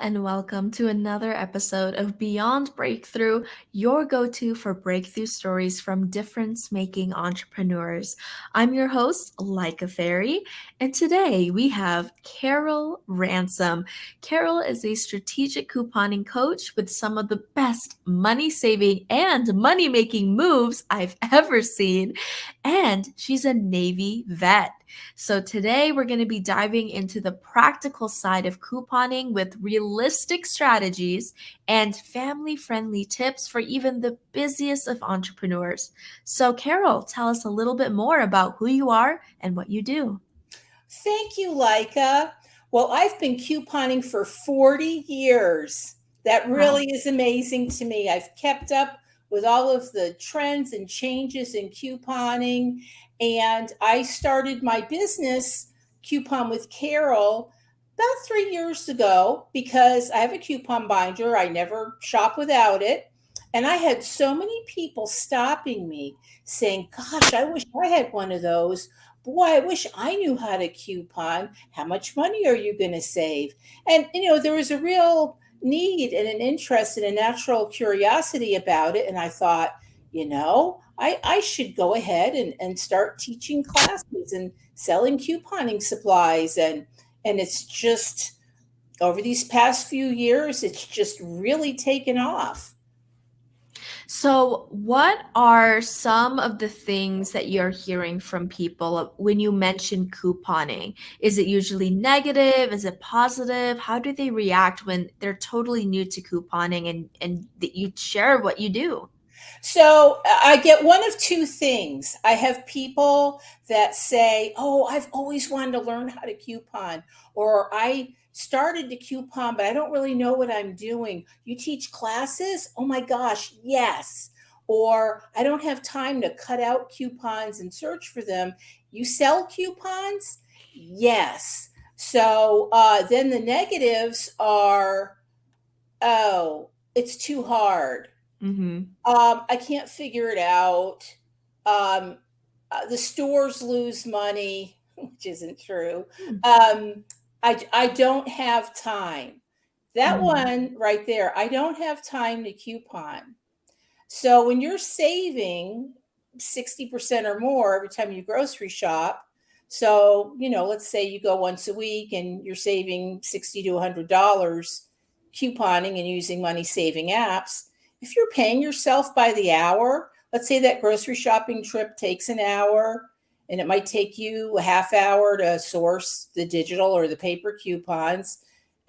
and welcome to another episode of Beyond Breakthrough, your go to for breakthrough stories from difference making entrepreneurs. I'm your host, Like a Fairy, and today we have Carol Ransom. Carol is a strategic couponing coach with some of the best money saving and money making moves I've ever seen, and she's a Navy vet. So, today we're going to be diving into the practical side of couponing with realistic strategies and family friendly tips for even the busiest of entrepreneurs. So, Carol, tell us a little bit more about who you are and what you do. Thank you, Leica. Well, I've been couponing for 40 years. That Wow. really is amazing to me. I've kept up with all of the trends and changes in couponing. And I started my business, Coupon with Carol, about 3 years ago because I have a coupon binder. I never shop without it. And I had so many people stopping me saying, Gosh, I wish I had one of those. Boy, I wish I knew how to coupon. How much money are you going to save? And, there was a real need and an interest and a natural curiosity about it. And I thought, I should go ahead and start teaching classes and selling couponing supplies. And it's just over these past few years, it's just really taken off. So, what are some of the things that you're hearing from people when you mention couponing? Is it usually negative? Is it positive? How do they react when they're totally new to couponing and that you share what you do? So I get one of two things. I have people that say, Oh, I've always wanted to learn how to coupon, or I started to coupon, but I don't really know what I'm doing. You teach classes? Oh my gosh, yes. Or I don't have time to cut out coupons and search for them. You sell coupons? Yes. So then the negatives are, Oh, it's too hard. Mm-hmm. I can't figure it out. Um, the stores lose money, which isn't true. I don't have time. That Mm-hmm. one right there, I don't have time to coupon. So when you're saving 60% or more every time you grocery shop, so, let's say you go once a week and you're saving 60 to $100 couponing and using money saving apps. If you're paying yourself by the hour, let's say that grocery shopping trip takes an hour and it might take you a half hour to source the digital or the paper coupons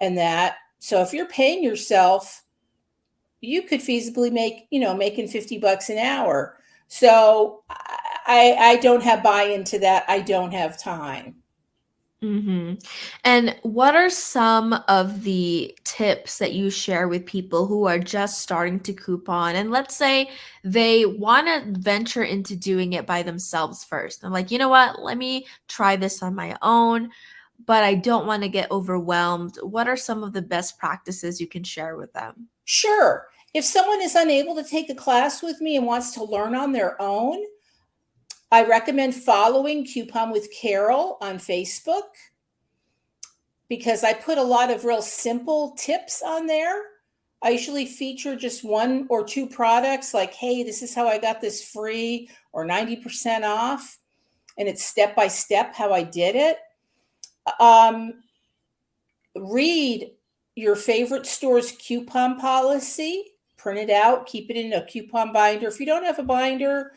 and that. So if you're paying yourself, you could feasibly make, making $50 an hour. So I don't have buy into that. I don't have time. Mm-hmm. And what are some of the tips that you share with people who are just starting to coupon? And let's say they want to venture into doing it by themselves first. I'm like, you know what? Let me try this on my own, but I don't want to get overwhelmed. What are some of the best practices you can share with them? Sure. If someone is unable to take a class with me and wants to learn on their own, I recommend following Coupon with Carol on Facebook because I put a lot of real simple tips on there. I usually feature just one or two products like, hey, this is how I got this free or 90% off. And it's step by step how I did it. Um, Read your favorite store's coupon policy, print it out, keep it in a coupon binder. If you don't have a binder,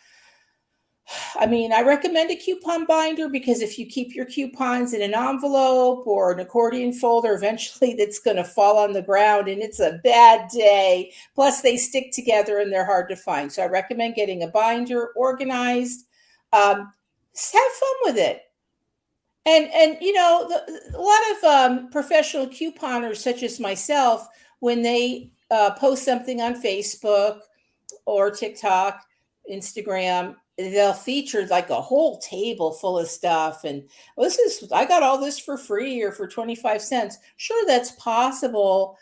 I recommend a coupon binder because if you keep your coupons in an envelope or an accordion folder, eventually that's going to fall on the ground and it's a bad day. Plus, they stick together and they're hard to find. So, I recommend getting a binder organized. Just have fun with it. And a lot of professional couponers, such as myself, when they post something on Facebook or TikTok, Instagram, they'll feature like a whole table full of stuff. And well, I got all this for free or for 25 cents. Sure, that's possible.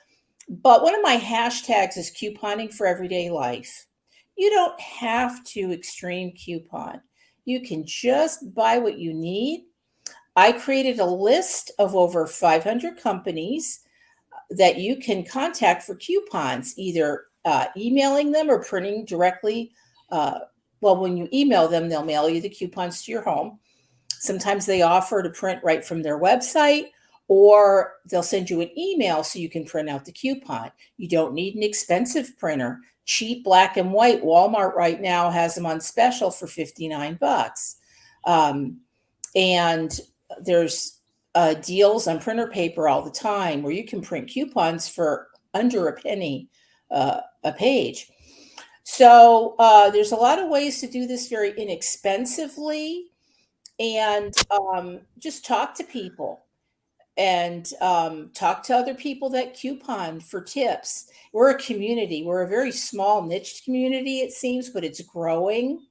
But one of my hashtags is couponing for everyday life. You don't have to extreme coupon. You can just buy what you need. I created a list of over 500 companies that you can contact for coupons, either emailing them or printing directly. Well, when you email them, they'll mail you the coupons to your home. Sometimes they offer to print right from their website, or they'll send you an email so you can print out the coupon. You don't need an expensive printer. Cheap black and white. Walmart right now has them on special for $59. And there's deals on printer paper all the time where you can print coupons for under a penny a page. So there's a lot of ways to do this very inexpensively, and just talk to people and talk to other people that coupon for tips. We're a community. We're a very small niche community, it seems, but it's growing.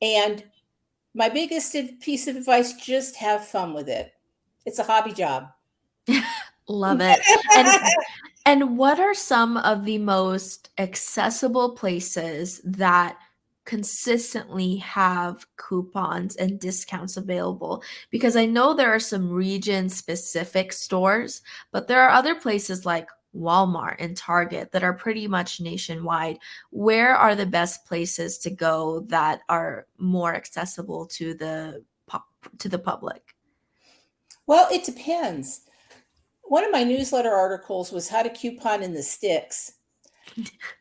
And my biggest piece of advice, just have fun with it. It's a hobby job. Love it. And what are some of the most accessible places that consistently have coupons and discounts available? Because I know there are some region-specific stores, but there are other places like Walmart and Target that are pretty much nationwide. Where are the best places to go that are more accessible to the public? Well, it depends. One of my newsletter articles was how to coupon in the sticks.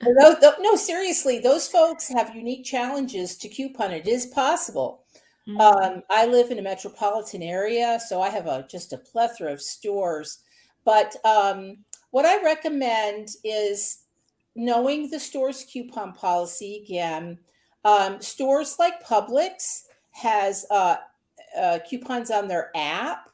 No, seriously, those folks have unique challenges to coupon. It is possible. I live in a metropolitan area, so I have just a plethora of stores. But what I recommend is knowing the store's coupon policy again. Stores like Publix has coupons on their app.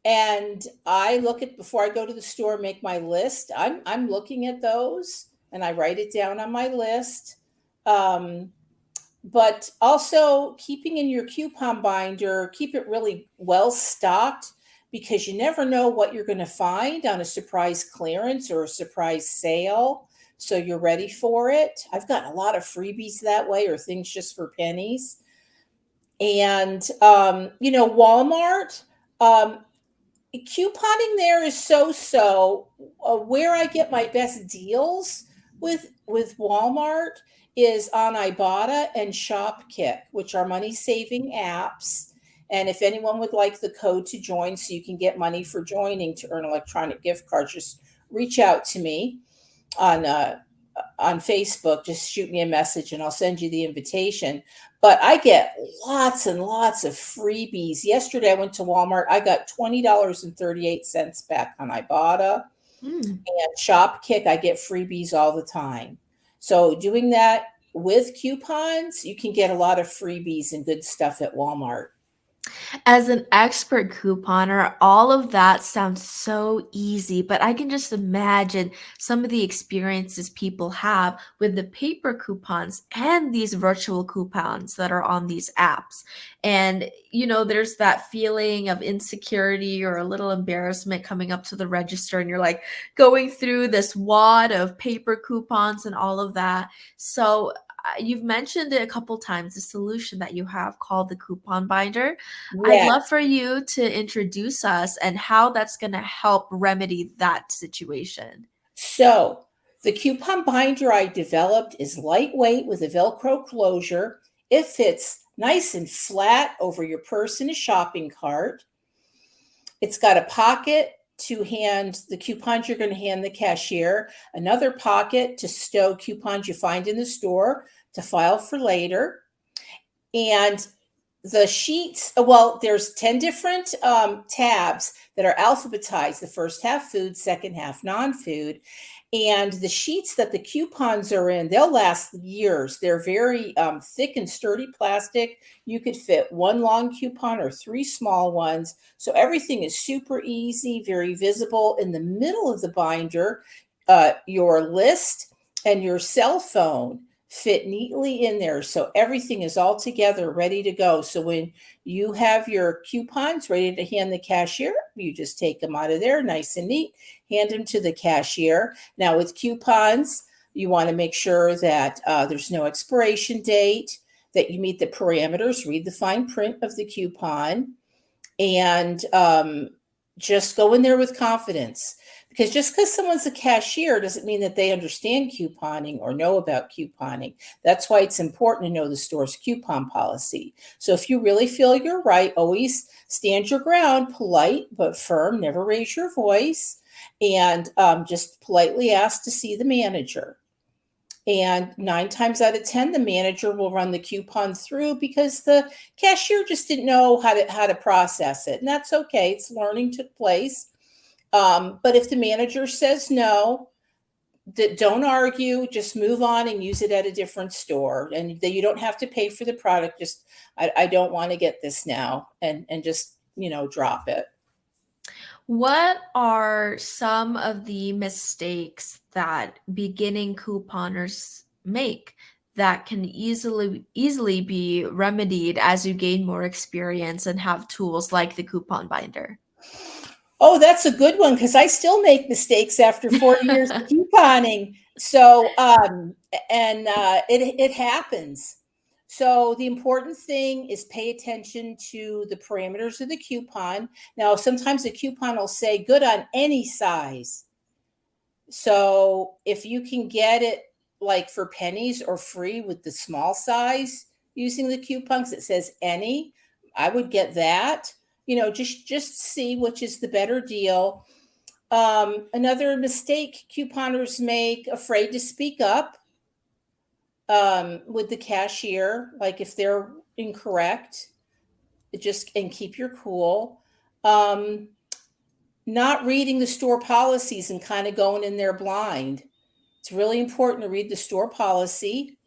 And I look at, before I go to the store, make my list. I'm looking at those and I write it down on my list. But also keeping in your coupon binder, keep it really well stocked, because you never know what you're going to find on a surprise clearance or a surprise sale. So you're ready for it. I've gotten a lot of freebies that way, or things just for pennies. And, Walmart, couponing there is so. Where I get my best deals with Walmart is on Ibotta and Shopkick, which are money saving apps. And if anyone would like the code to join so you can get money for joining to earn electronic gift cards, just reach out to me on Facebook. Just shoot me a message and I'll send you the invitation. But I get lots and lots of freebies. Yesterday I went to Walmart. I got $20.38 back on Ibotta. And Shopkick, I get freebies all the time. So doing that with coupons, you can get a lot of freebies and good stuff at Walmart. As an expert couponer, all of that sounds so easy, but I can just imagine some of the experiences people have with the paper coupons and these virtual coupons that are on these apps. And, there's that feeling of insecurity or a little embarrassment coming up to the register, and you're like going through this wad of paper coupons and all of that. So, you've mentioned it a couple times, the solution that you have called the coupon binder. I'd Yeah. love for you to introduce us and how that's going to help remedy that situation. So the coupon binder I developed is lightweight with a Velcro closure. It fits nice and flat over your purse in a shopping cart. It's got a pocket to hand the coupons you're going to hand the cashier, another pocket to stow coupons you find in the store to file for later. And the sheets, well, there's 10 different tabs that are alphabetized. The first half food, second half non-food. And the sheets that the coupons are in, they'll last years. They're very thick and sturdy plastic. You could fit one long coupon or three small ones. So everything is super easy, very visible. In the middle of the binder, your list and your cell phone fit neatly in there. So everything is all together, ready to go. So when you have your coupons ready to hand the cashier, you just take them out of there, nice and neat, hand them to the cashier. Now with coupons, you want to make sure that there's no expiration date, that you meet the parameters, read the fine print of the coupon. And Just go in there with confidence, because just because someone's a cashier doesn't mean that they understand couponing or know about couponing. That's why it's important to know the store's coupon policy. So if you really feel you're right, always stand your ground, polite but firm, never raise your voice, and just politely ask to see the manager. And 9 times out of 10, the manager will run the coupon through because the cashier just didn't know how to process it. And that's okay. It's learning took place. But if the manager says no, don't argue, just move on and use it at a different store. And that you don't have to pay for the product. Just, I don't want to get this now, and just, drop it. What are some of the mistakes that beginning couponers make that can easily be remedied as you gain more experience and have tools like the coupon binder? Oh, that's a good one, because I still make mistakes after 40 years of couponing. So, and it happens. So the important thing is pay attention to the parameters of the coupon. Now, sometimes the coupon will say good on any size. So if you can get it like for pennies or free with the small size using the coupons, it says any, I would get that. Just see which is the better deal. Another mistake couponers make, afraid to speak up with the cashier, like if they're incorrect, and keep your cool. Not reading the store policies and kind of going in there blind. It's really important to read the store policy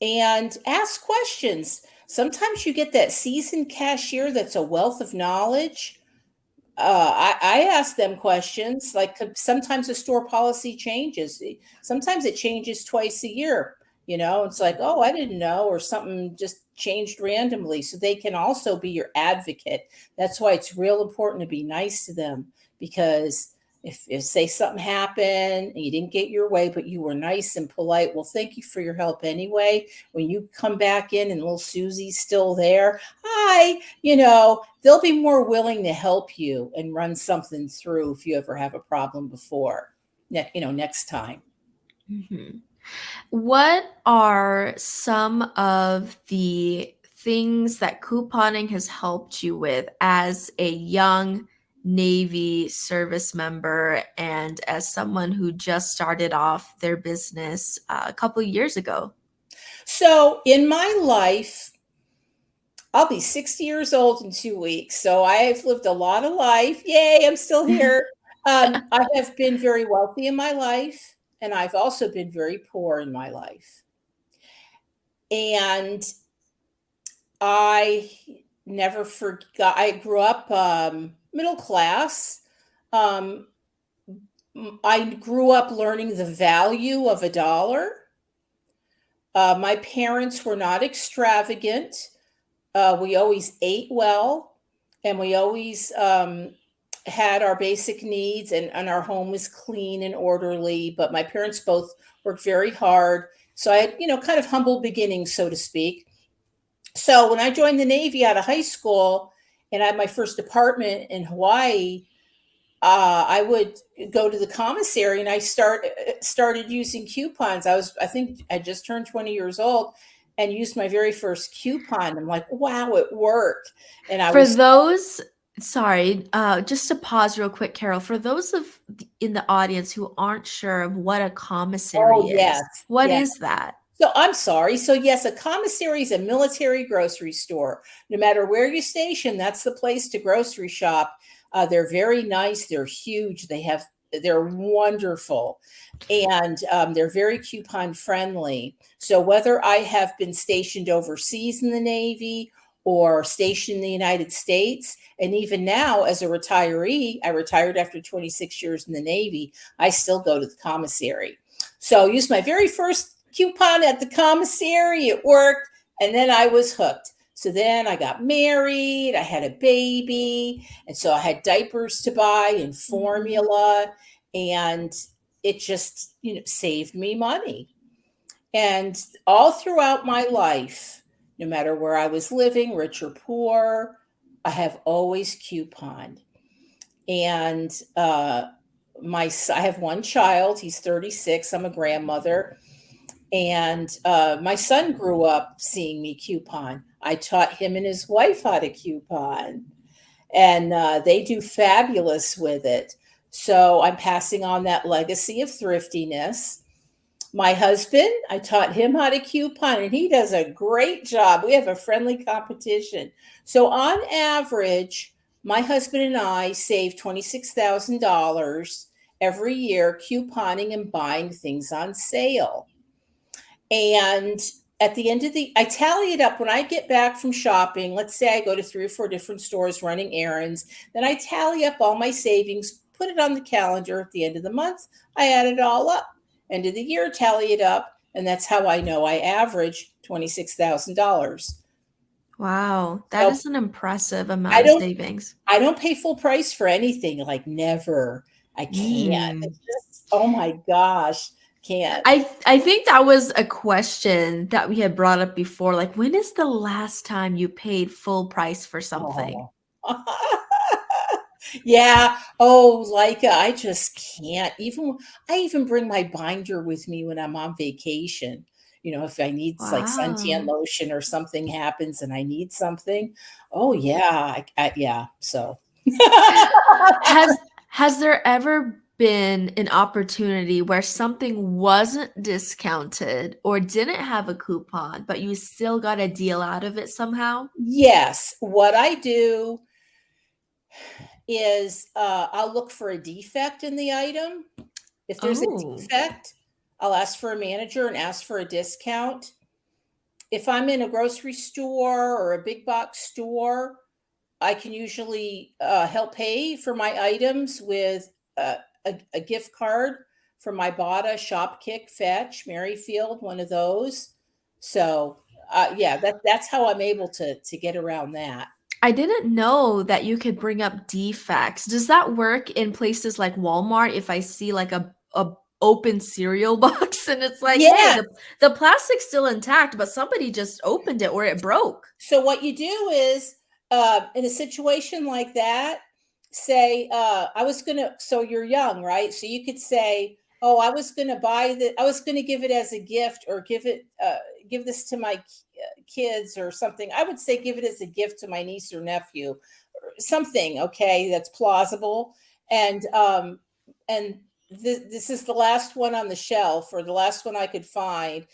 and ask questions. Sometimes you get that seasoned cashier that's a wealth of knowledge. I ask them questions, like sometimes the store policy changes. Sometimes it changes twice a year. It's like, oh, I didn't know, or something just changed randomly. So they can also be your advocate. That's why it's real important to be nice to them, because if say something happened and you didn't get your way, but you were nice and polite, well, thank you for your help anyway. When you come back in and little Susie's still there, hi, they'll be more willing to help you and run something through if you ever have a problem before, next time. Mhm. What are some of the things that couponing has helped you with as a young Navy service member and as someone who just started off their business a couple years ago? So in my life, I'll be 60 years old in 2 weeks. So I've lived a lot of life. Yay, I'm still here. I have been very wealthy in my life, and I've also been very poor in my life. And I never forgot, I grew up middle class. Um, I grew up learning the value of a dollar. My parents were not extravagant. We always ate well, and we always had our basic needs, and our home was clean and orderly. But my parents both worked very hard. So I had, kind of humble beginnings, so to speak. So when I joined the Navy out of high school and I had my first apartment in Hawaii, I would go to the commissary, and I started using coupons. I think I just turned 20 years old and used my very first coupon. I'm like, wow, it worked. And I For was, those, sorry, just to pause real quick, Carol, for those in the audience who aren't sure of what a commissary oh, yes, is, what yes. is that? So I'm sorry. So yes, a commissary is a military grocery store. No matter where you station, that's the place to grocery shop. They're very nice. They're huge. They're wonderful, and they're very coupon friendly. So whether I have been stationed overseas in the Navy or stationed in the United States, and even now as a retiree, I retired after 26 years in the Navy, I still go to the commissary. So I used my very first coupon at the commissary. It worked. And then I was hooked. So then I got married. I had a baby. And so I had diapers to buy and formula. And it just, saved me money. And all throughout my life, no matter where I was living, rich or poor, I have always couponed. And I have one child. He's 36. I'm a grandmother. And my son grew up seeing me coupon. I taught him and his wife how to coupon, and they do fabulous with it. So I'm passing on that legacy of thriftiness. My husband, I taught him how to coupon, and he does a great job. We have a friendly competition. So, on average, my husband and I save $26,000 every year couponing and buying things on sale. And at the end of I tally it up when I get back from shopping. Let's say I go to 3 or 4 different stores running errands. Then I tally up all my savings, put it on the calendar at the end of the month. I add it all up. End of the year, tally it up. And that's how I know I average $26,000. Wow, that So is an impressive I amount of don't savings. I don't pay full price for anything, like never. I can't. Mm. It's just, oh my gosh, can't. I think that was a question that we had brought up before. Like, when is the last time you paid full price for something? Oh. Yeah. Oh, Leica, I just can't. I even bring my binder with me when I'm on vacation. If I need like suntan Wow. lotion or something happens and I need something. Oh yeah, yeah. So Has has there ever been an opportunity where something wasn't discounted or didn't have a coupon, but you still got a deal out of it somehow? yes, what I do is I'll look for a defect in the item. If there's a Oh, defect, I'll ask for a manager and ask for a discount. If I'm in a grocery store or a big box store, I can usually help pay for my items with a gift card from my Bada, Shopkick, Fetch, Merrifield, one of those. So yeah, that's how I'm able to get around that. I didn't know that you could bring up defects. Does that work in places like Walmart if I see like a open cereal box and it's like, "Hey, Yeah. the plastic's still intact, but somebody just opened it or it broke." So what you do is, in a situation like that, say, I was gonna. So you're young, right? So you could say, "Oh, I was gonna I was gonna give it as a gift, or give this to my kids, or something." I would say, give it as a gift to my niece or nephew, or something. Okay, that's plausible, and this is the last one on the shelf, or the last one I could find.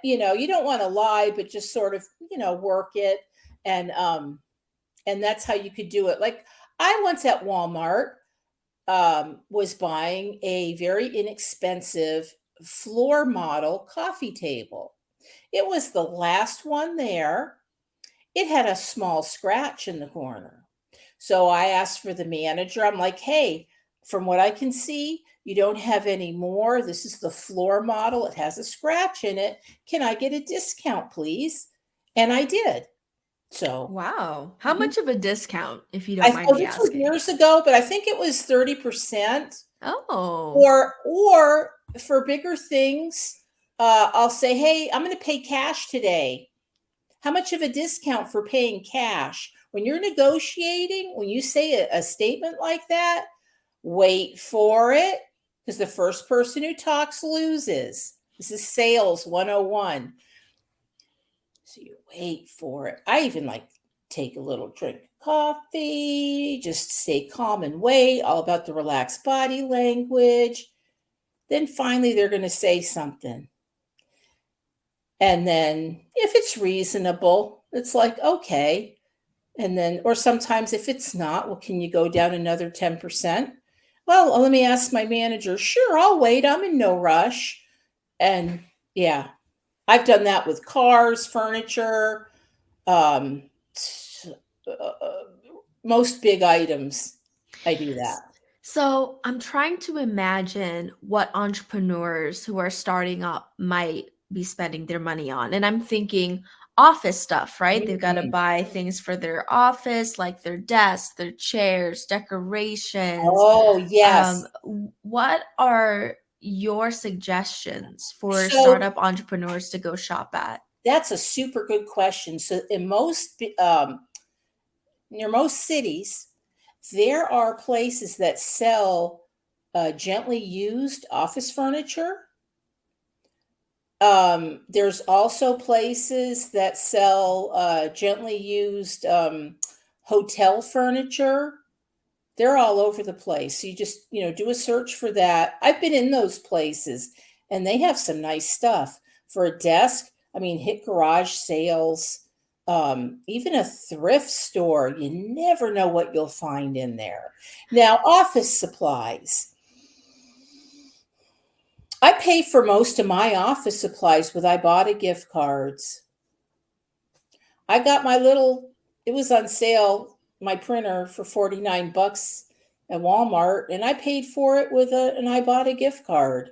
You don't want to lie, but just sort of, work it. And that's how you could do it. Like, I once at Walmart was buying a very inexpensive floor model coffee table. It was the last one there. It had a small scratch in the corner. So I asked for the manager. I'm like, "Hey, from what I can see, you don't have any more. This is the floor model. It has a scratch in it. Can I get a discount, please?" And I did. So, Wow. How mhm. much of a discount, if you don't mind me This was asking? years ago, but I think it was 30%. Oh, Or for bigger things, I'll say, "Hey, I'm going to pay cash today. How much of a discount for paying cash?" When you're negotiating, when you say a statement like that, wait for it, because the first person who talks loses. This is sales 101. So you wait for it. I even like take a little drink of coffee, just stay calm and wait, all about the relaxed body language. Then finally they're going to say something. And then if it's reasonable, it's like, okay. And then, or sometimes if it's not, well, can you go down another 10%? Well, let me ask my manager. Sure, I'll wait. I'm in no rush. And yeah, I've done that with cars, furniture, um, most big items. I do that. so I'm trying to imagine what entrepreneurs who are starting up might be spending their money on. And I'm thinking office stuff, right? They've got to Mhm. buy things for their office, like their desks, their chairs, decorations. Oh, yes. What are your suggestions for So startup entrepreneurs to go shop at? that's a super good question. So in most near most cities, There are places that sell gently used office furniture. There's also places that sell gently used hotel furniture. They're all over the place. So you just, do a search for that. I've been in those places and they have some nice stuff for a desk. I mean, hit garage sales, even a thrift store. You never know what you'll find in there. Now, office supplies. I pay for most of my office supplies with Ibotta gift cards. I got it was on sale, my printer for 49 bucks at Walmart, and I paid for it with an Ibotta gift card.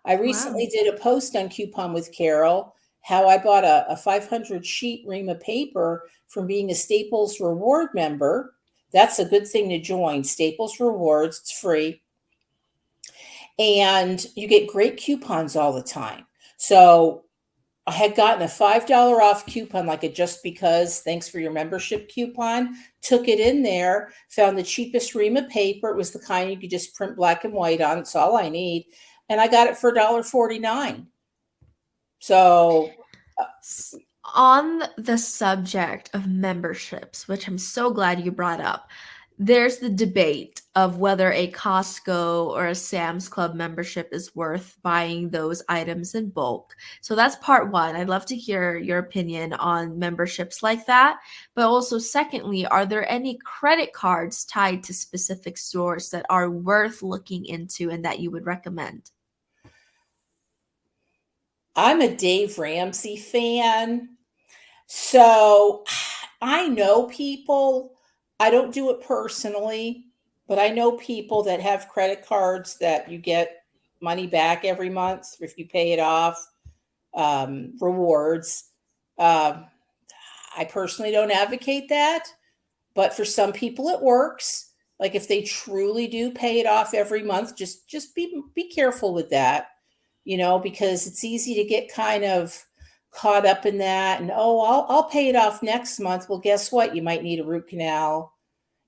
I recently Wow. did a post on Coupon with Carol how I bought a 500 sheet ream of paper from being a Staples Reward member. That's a good thing to join. Staples Rewards, it's free. And you get great coupons all the time. So I had gotten a $5 off coupon, like a just because, thanks for your membership coupon, took it in there, found the cheapest ream of paper. It was the kind you could just print black and white on. It's all I need. And I got it for $1.49. So, On the subject of memberships, which I'm so glad you brought up, there's the debate of whether a Costco or a Sam's Club membership is worth buying those items in bulk. So that's part one. I'd love to hear your opinion on memberships like that. But also, secondly, are there any credit cards tied to specific stores that are worth looking into and that you would recommend? I'm a Dave Ramsey fan. So I know people, I don't do it personally, but I know people that have credit cards that you get money back every month if you pay it off, rewards. Um, I personally don't advocate that, but for some people it works. Like if they truly do pay it off every month, just be careful with that, because it's easy to get kind of caught up in that and oh, I'll pay it off next month. Well, guess what? You might need a root canal.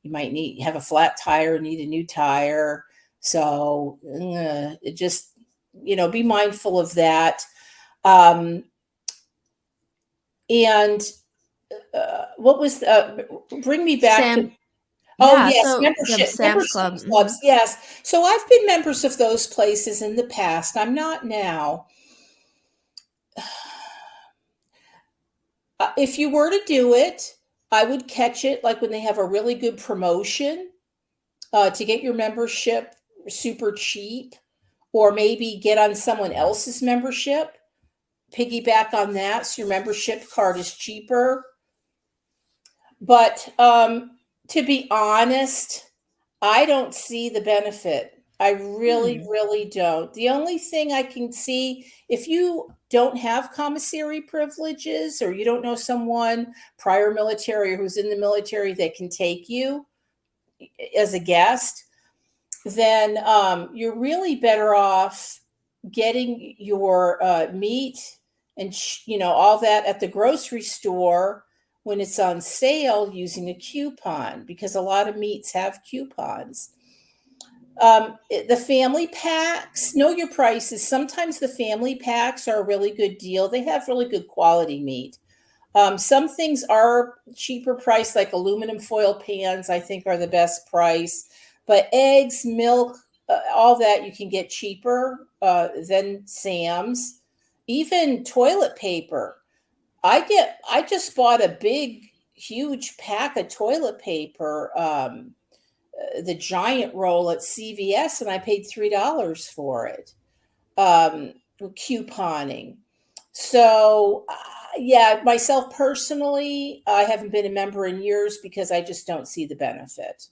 You might have a flat tire, need a new tire. So it just, be mindful of that. Um, and what was bring me back to. Sam, Oh, yeah, yes, so the Sam's membership Club. clubs, yes. So I've been members of those places in the past. I'm not now. If you were to do it, I would catch it like when they have a really good promotion to get your membership super cheap, or maybe get on someone else's membership, piggyback on that so your membership card is cheaper. But to be honest, I don't see the benefit. I really, Hmm. really don't. The only thing I can see, if you don't have commissary privileges or you don't know someone prior military or who's in the military that can take you as a guest, then you're really better off getting your meat and all that at the grocery store when it's on sale using a coupon, because a lot of meats have coupons. The family packs, know your prices. Sometimes the family packs are a really good deal. They have really good quality meat. Some things are cheaper price, like aluminum foil pans, I think are the best price. But eggs, milk, all that you can get cheaper than Sam's. Even toilet paper. I just bought a big, huge pack of toilet paper, the giant roll at CVS, and I paid $3 for it. Couponing. So, yeah, myself personally, I haven't been a member in years because I just don't see the benefit.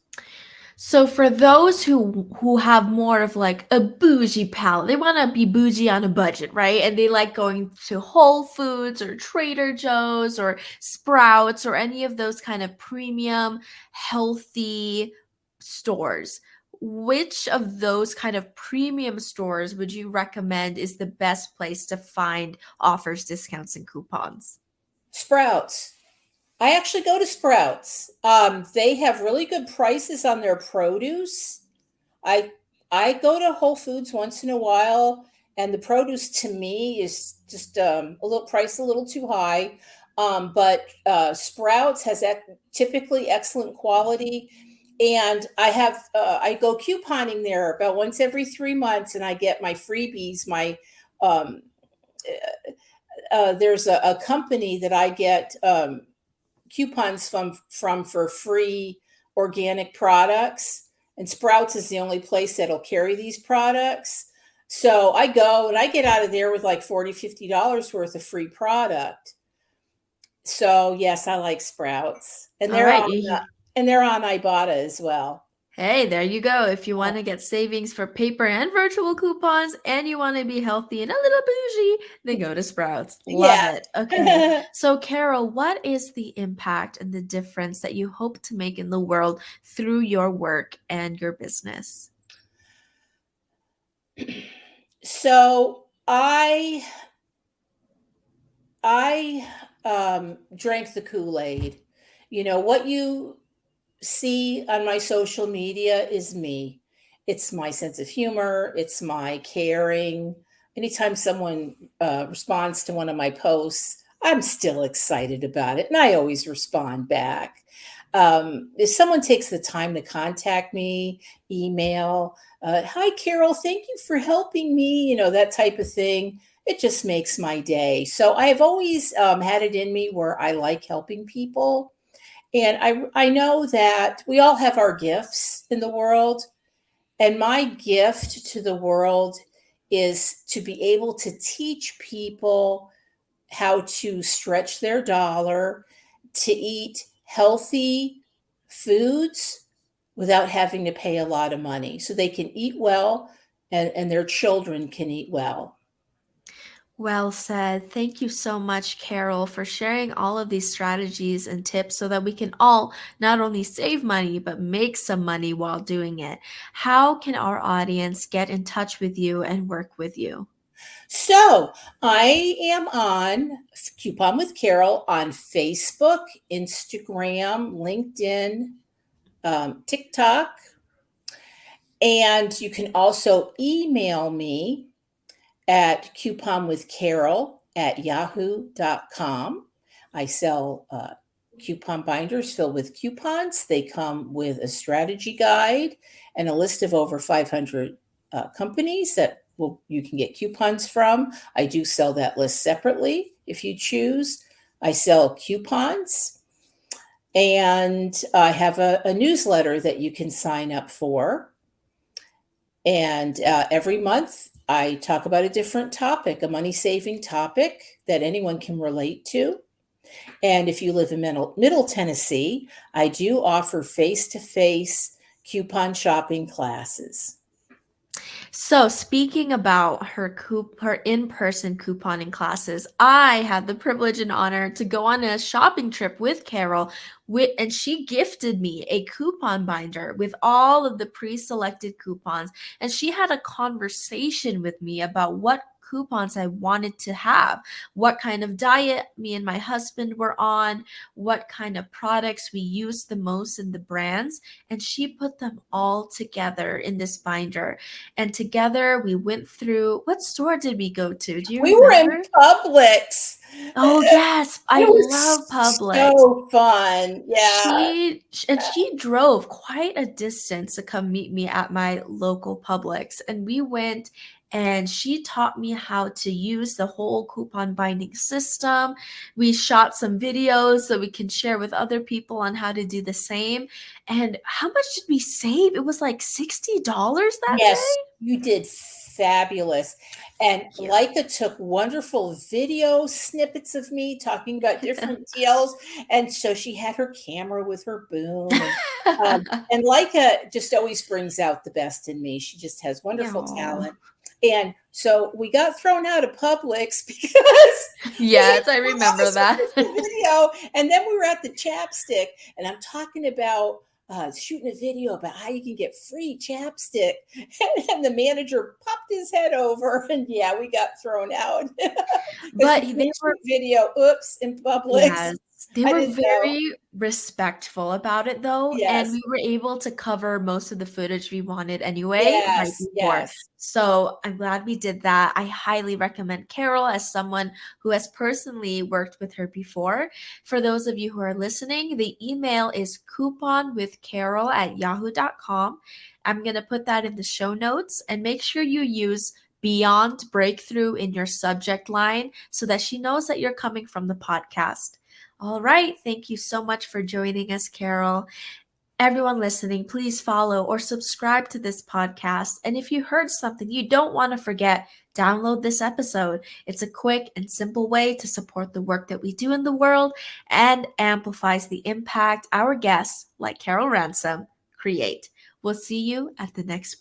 So for those who have more of like a bougie palate, they want to be bougie on a budget, right? And they like going to Whole Foods or Trader Joe's or Sprouts or any of those kind of premium healthy stores. Which of those kind of premium stores would you recommend is the best place to find offers, discounts, and coupons? Sprouts. I actually go to Sprouts. They have really good prices on their produce. I I go to Whole Foods once in a while, and the produce to me is just a little price a little too high. But Sprouts has typically excellent quality, and I go couponing there about once every 3 months, and I get my freebies. Um, there's a company that I get coupons from for free organic products, and Sprouts is the only place that'll carry these products. So I go and I get out of there with like $40-$50 worth of free product. So yes, I like Sprouts, and All right. You, they're on Ibotta as well. hey, there you go. If you want to get savings for paper and virtual coupons and you want to be healthy and a little bougie, then go to Sprouts. Love Yeah. it. Okay. So, Carol, what is the impact and the difference that you hope to make in the world through your work and your business? So I drank the Kool-Aid. You know what you see on my social media is me. It's my sense of humor, it's my caring. Anytime someone responds to one of my posts, I'm still excited about it, and I always respond back. If someone takes the time to contact me, email, hi, Carol, thank you for helping me, that type of thing, it just makes my day. So I've always had it in me where I like helping people. And I know that we all have our gifts in the world. And my gift to the world is to be able to teach people how to stretch their dollar, to eat healthy foods without having to pay a lot of money so they can eat well, and their children can eat well. Well said. Thank you so much, Carol, for sharing all of these strategies and tips so that we can all not only save money, but make some money while doing it. How can our audience get in touch with you and work with you? So I am on Coupon with Carol on Facebook, Instagram, LinkedIn, TikTok. And you can also email me at couponwithcarol@yahoo.com. I sell coupon binders filled with coupons. They come with a strategy guide and a list of over 500 companies that you can get coupons from. I do sell that list separately if you choose. I sell coupons, and I have a newsletter that you can sign up for. And every month, I talk about a different topic, a money saving topic that anyone can relate to. And if you live in Middle Tennessee, I do offer face to face coupon shopping classes. So, speaking about her in-person couponing classes, I had the privilege and honor to go on a shopping trip with Carol, and she gifted me a coupon binder with all of the pre-selected coupons, and she had a conversation with me about what coupons I wanted to have, what kind of diet me and my husband were on, what kind of products we use the most in the brands, and she put them all together in this binder. And together we went through, what store did we go to? Do you We were in remember? Publix. Oh, yes. I It love was Publix. so fun. Yeah. She drove quite a distance to come meet me at my local Publix, and we went and she taught me how to use the whole coupon binding system. We shot some videos so we can share with other people on how to do the same. And how much did we save? It was like $60 that Yes, day. you did fabulous. And Yeah. Leica took wonderful video snippets of me talking about different deals. And so she had her camera with her boom. And Leica just always brings out the best in me. She just has wonderful Aw. talent. And so we got thrown out of Publix because we had Yes, I to have a remember that. official video. And then we were at the chapstick, and I'm talking about shooting a video about how you can get free chapstick. And the manager popped his head over, and yeah, we got thrown out because But we they couldn't were shoot video. Oops, in Publix. Yes. They I were didn't know. very respectful about it though, and Yes. we were able to cover most of the footage we wanted anyway right Yes. before. Yes. So I'm glad we did that. I highly recommend Carol as someone who has personally worked with her before. For those of you who are listening, the email is couponwithcarol@yahoo.com. I'm going to put that in the show notes and make sure you use Beyond Breakthrough in your subject line so that she knows that you're coming from the podcast. All right. Thank you so much for joining us, Carol. Everyone listening, please follow or subscribe to this podcast. And if you heard something you don't want to forget, download this episode. It's a quick and simple way to support the work that we do in the world and amplifies the impact our guests, like Carol Ransom, create. We'll see you at the next